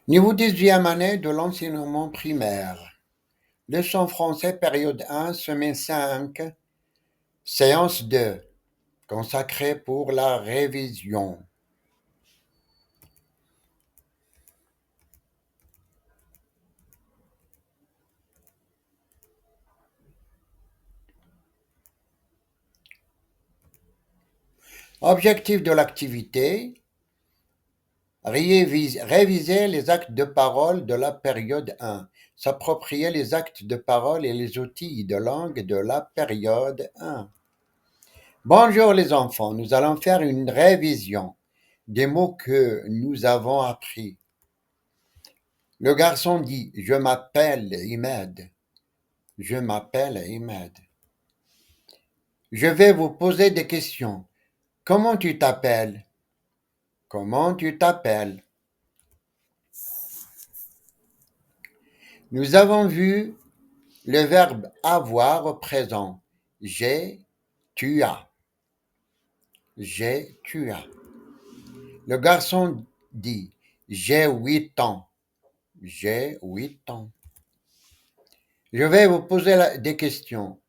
Niveau 10e année de l'enseignement primaire. Leçon français, période 1, semaine 5, séance 2, consacrée pour la révision. Objectif de l'activité, réviser les actes de parole de la période 1, s'approprier les actes de parole et les outils de langue de la période 1. Bonjour les enfants, nous allons faire une révision des mots que nous avons appris. Le garçon dit « Je m'appelle Imed ». Je m'appelle Imed. Je vais vous poser des questions. Comment tu t'appelles? Comment tu t'appelles? Nous avons vu le verbe avoir au présent. J'ai, tu as. J'ai, tu as. Le garçon dit j'ai 8 ans. J'ai 8 ans. Je vais vous poser des questions.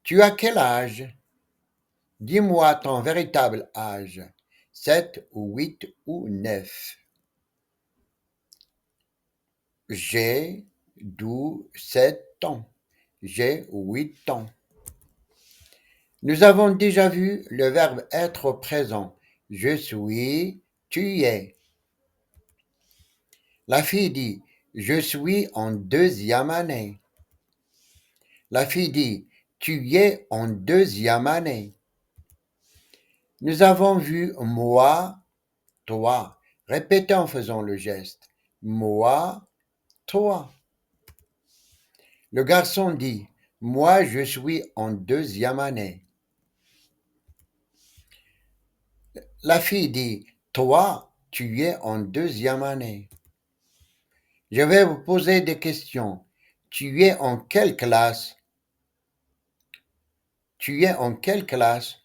Tu as quel âge? Dis-moi ton véritable âge. 7 ou 8 ou 9. J'ai 7 ans. J'ai 8 ans. Nous avons déjà vu le verbe être au présent. Je suis, tu es. La fille dit, je suis en 2e année. La fille dit, tu es en 2e année. Nous avons vu moi, toi. Répétez en faisant le geste. Moi, toi. Le garçon dit, moi je suis en 2e année. La fille dit, toi, tu es en 2e année. Je vais vous poser des questions. Tu es en quelle classe? Tu es en quelle classe?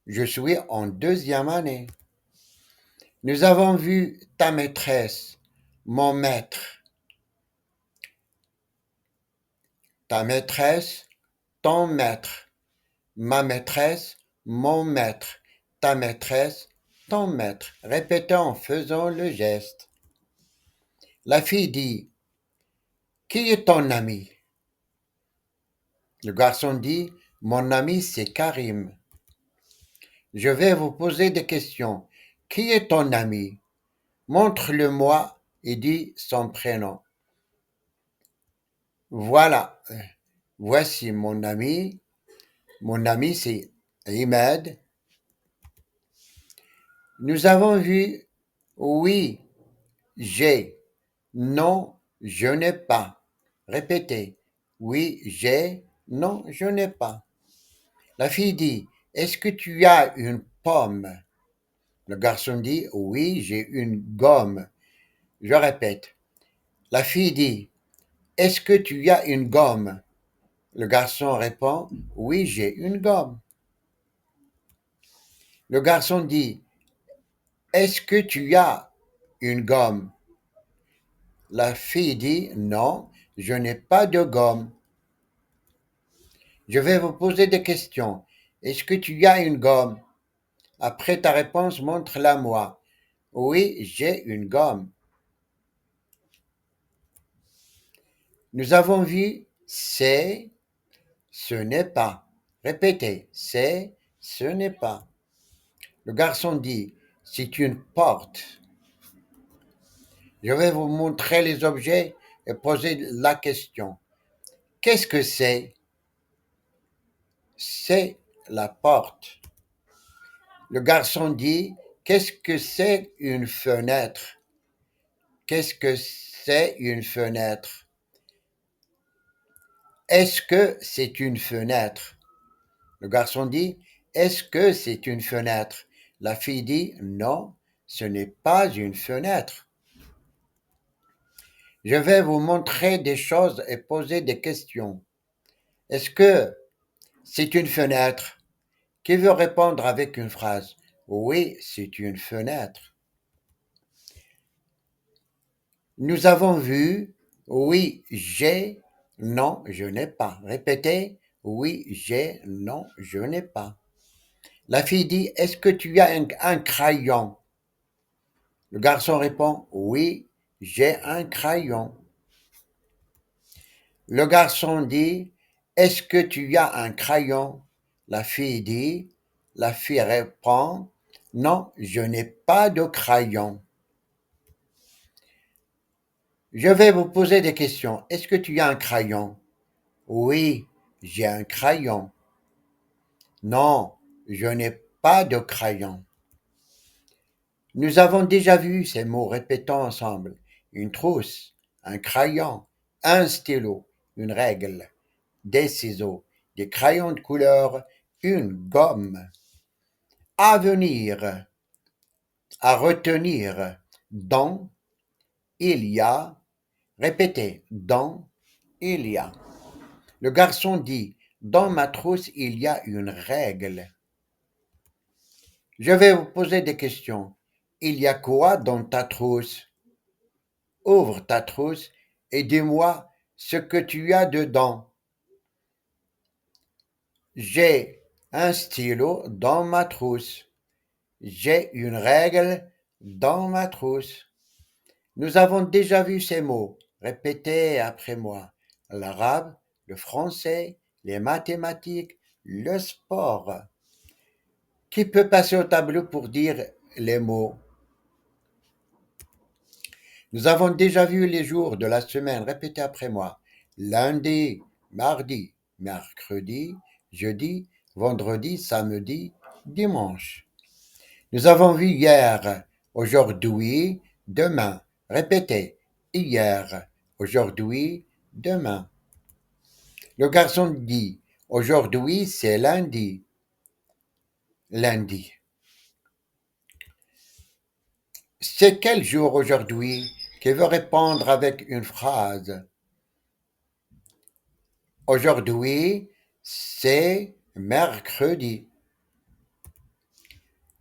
Je suis en 2e année. Nous avons vu ta maîtresse, mon maître. Ta maîtresse, ton maître. Ma maîtresse, mon maître. Ta maîtresse, ton maître. Répétons en faisant le geste. La fille dit, qui est ton ami? Le garçon dit, mon ami c'est Karim. Je vais vous poser des questions. Qui est ton ami? Montre-le-moi et dis son prénom. Voilà. Voici mon ami. Mon ami c'est Imed. Nous avons vu oui, j'ai. Non, je n'ai pas. Répétez. Oui, j'ai. Non, je n'ai pas. La fille dit, est-ce que tu as une pomme? Le garçon dit, oui, j'ai une gomme. Je répète. La fille dit, est-ce que tu as une gomme? Le garçon répond, oui, j'ai une gomme. Le garçon dit, est-ce que tu as une gomme? La fille dit, non, je n'ai pas de gomme. Je vais vous poser des questions. Est-ce que tu as une gomme? Après ta réponse, montre-la moi. Oui, j'ai une gomme. Nous avons vu c'est, ce n'est pas. Répétez, c'est, ce n'est pas. Le garçon dit, c'est une porte. Je vais vous montrer les objets et poser la question. Qu'est-ce que c'est? C'est la porte. Le garçon dit, qu'est-ce que c'est une fenêtre? Qu'est-ce que c'est une fenêtre? Est-ce que c'est une fenêtre? Le garçon dit, est-ce que c'est une fenêtre? La fille dit, non, ce n'est pas une fenêtre. Je vais vous montrer des choses et poser des questions. Est-ce que c'est une fenêtre? Qui veut répondre avec une phrase? Oui, c'est une fenêtre. Nous avons vu, oui, j'ai, non, je n'ai pas. Répétez, oui, j'ai, non, je n'ai pas. La fille dit, est-ce que tu as un crayon? Le garçon répond, oui, j'ai un crayon. Le garçon dit, est-ce que tu as un crayon? La fille répond, non, je n'ai pas de crayon. Je vais vous poser des questions. Est-ce que tu as un crayon? Oui, j'ai un crayon. Non, je n'ai pas de crayon. Nous avons déjà vu ces mots, répétons ensemble. Une trousse, un crayon, un stylo, une règle, des ciseaux, des crayons de couleur, une gomme. À venir, à retenir, dans, il y a, répétez, dans, il y a. Le garçon dit, dans ma trousse, il y a une règle. Je vais vous poser des questions. Il y a quoi dans ta trousse? Ouvre ta trousse et dis-moi ce que tu as dedans. J'ai un stylo dans ma trousse. J'ai une règle dans ma trousse. Nous avons déjà vu ces mots. Répétez après moi. L'arabe, le français, les mathématiques, le sport. Qui peut passer au tableau pour dire les mots? Nous avons déjà vu les jours de la semaine. Répétez après moi. Lundi, mardi, mercredi, jeudi, vendredi, samedi, dimanche. Nous avons vu hier, aujourd'hui, demain. Répétez. Hier, aujourd'hui, demain. Le garçon dit, aujourd'hui c'est lundi. Lundi. C'est quel jour aujourd'hui? Qui veut répondre avec une phrase? Aujourd'hui, c'est mercredi.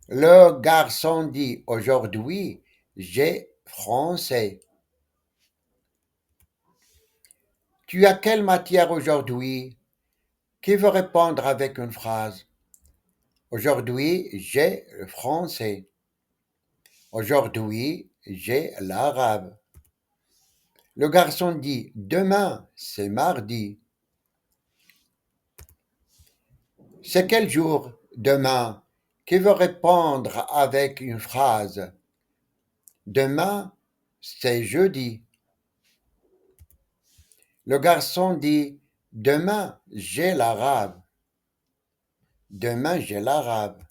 Le garçon dit, aujourd'hui, j'ai français. Tu as quelle matière aujourd'hui? Qui veut répondre avec une phrase? Aujourd'hui, j'ai le français. Aujourd'hui, j'ai l'arabe. Le garçon dit, demain, c'est mardi. C'est quel jour demain? Qui veut répondre avec une phrase? Demain, c'est jeudi. Le garçon dit, demain, j'ai l'arabe. Demain, j'ai l'arabe.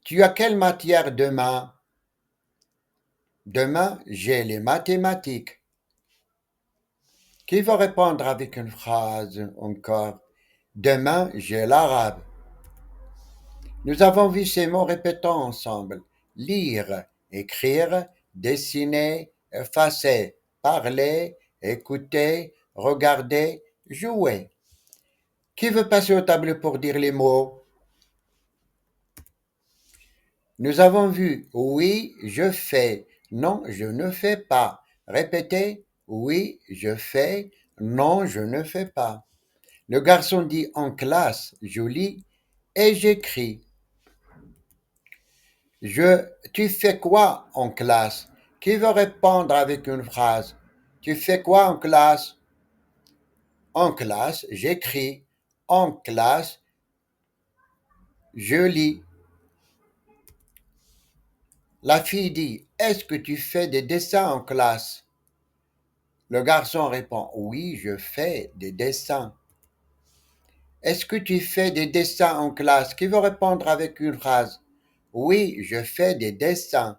Tu as quelle matière demain? Demain, j'ai les mathématiques. Qui va répondre avec une phrase encore? Demain, j'ai l'arabe. Nous avons vu ces mots répétons ensemble. Lire, écrire, dessiner, effacer, parler, écouter, regarder, jouer. Qui veut passer au tableau pour dire les mots? Nous avons vu oui, je fais, non, je ne fais pas. Répétez, oui, je fais, non, je ne fais pas. Le garçon dit en classe, je lis et j'écris. Tu fais quoi en classe? Qui veut répondre avec une phrase? Tu fais quoi en classe? En classe, j'écris. En classe, je lis. La fille dit, est-ce que tu fais des dessins en classe? Le garçon répond, oui, je fais des dessins. Est-ce que tu fais des dessins en classe? Qui veut répondre avec une phrase? Oui, je fais des dessins.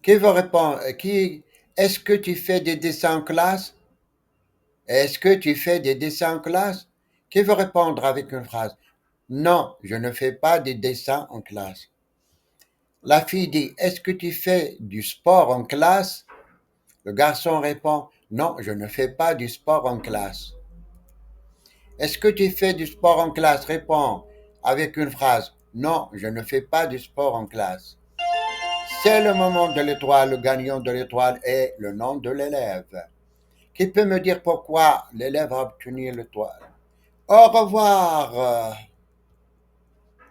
Qui veut répondre? Est-ce que tu fais des dessins en classe? Est-ce que tu fais des dessins en classe? Qui veut répondre avec une phrase? Non, je ne fais pas des dessins en classe. La fille dit, est-ce que tu fais du sport en classe? Le garçon répond, non, je ne fais pas du sport en classe. Est-ce que tu fais du sport en classe? Répond avec une phrase, non, je ne fais pas du sport en classe. C'est le moment de l'étoile. Le gagnant de l'étoile est le nom de l'élève. Qui peut me dire pourquoi l'élève a obtenu l'étoile? Au revoir.